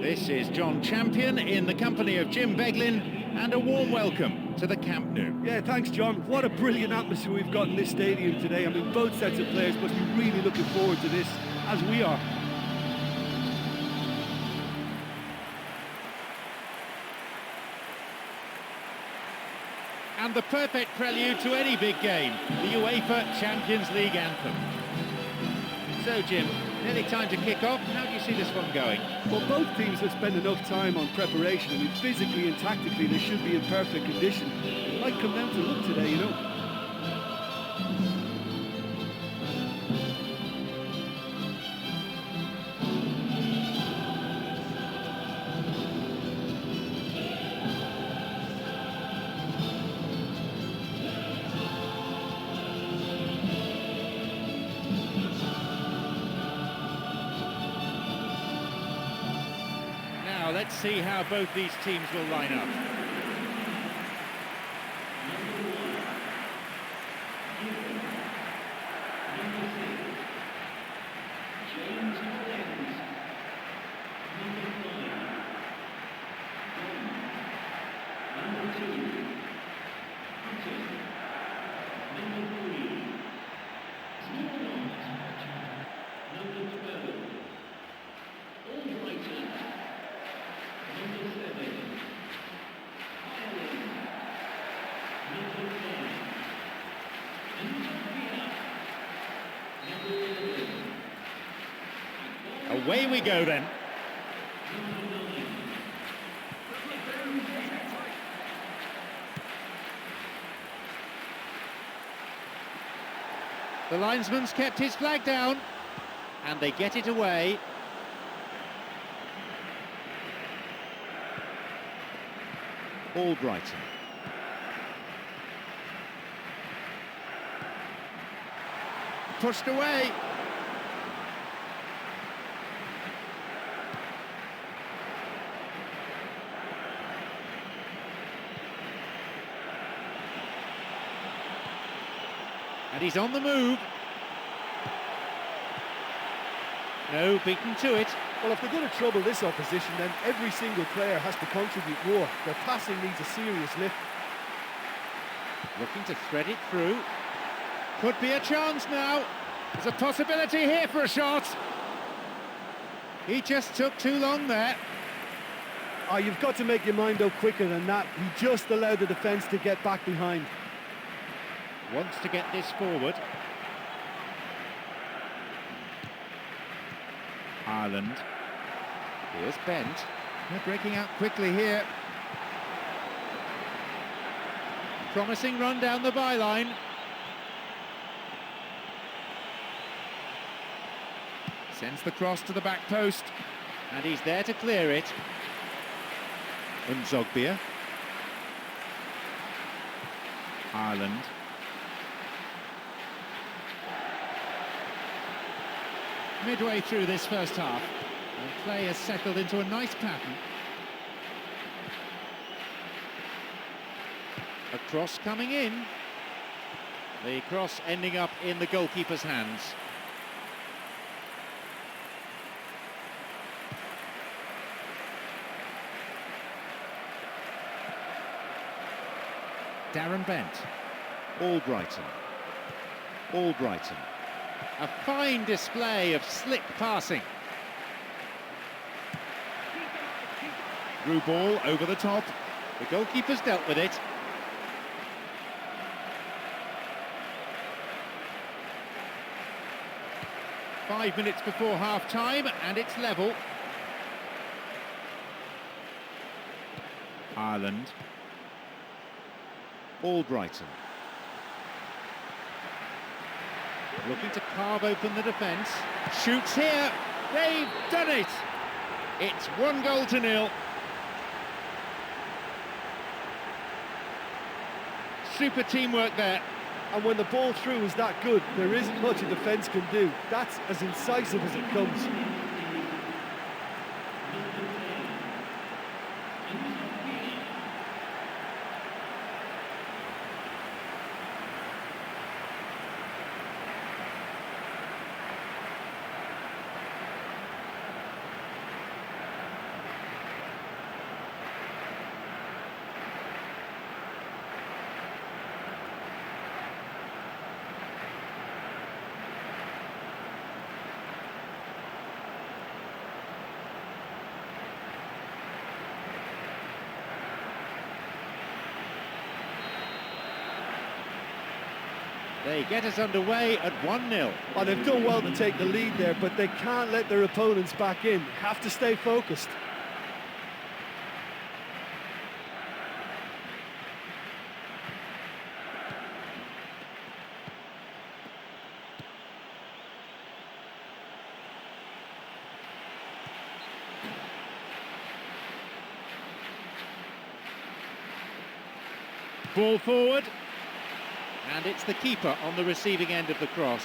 This is John Champion in the company of Jim Beglin, and a warm welcome to the Camp Nou. Yeah, thanks, John. What a brilliant atmosphere we've got in this stadium today. I mean, both sets of players must be really looking forward to this, as we are. And the perfect prelude to any big game, the UEFA Champions League anthem. So, Jim, nearly time to kick off. How do you see this one going? Well, both teams have spent enough time on preparation. I mean, physically and tactically, they should be in perfect condition. It might come down to luck today, you know. Now, let's see how both these teams will line up. Away we go then. The linesman's kept his flag down, and they get it away. Albrighton. Pushed away. And he's on the move. No, beaten to it. Well, if they're going to trouble this opposition, then every single player has to contribute more. Their passing needs a serious lift. Looking to thread it through. Could be a chance now. There's a possibility here for a shot. He just took too long there. Oh, you've got to make your mind up quicker than that. He just allowed the defence to get back behind. Wants to get this forward. Ireland. Here's Bent. They're breaking out quickly here. Promising run down the byline. Sends the cross to the back post. And he's there to clear it. Unzogbia. Ireland. Midway through this first half, and play has settled into a nice pattern. A cross coming in. The cross ending up in the goalkeeper's hands. Darren Bent. Albrighton. Albrighton. A fine display of slick passing. Through ball over the top. The goalkeeper's dealt with it. Five minutes before half-time, and it's level. Ireland. Albrighton. Looking to carve open the defence. Shoots here. They've done it. It's 1-0. Super teamwork there. And when the ball through is that good, there isn't much a defence can do. That's as incisive as it comes. They get us underway at 1-0. Oh, they've done well to take the lead there, but they can't let their opponents back in. Have to stay focused. Ball forward. And it's the keeper on the receiving end of the cross.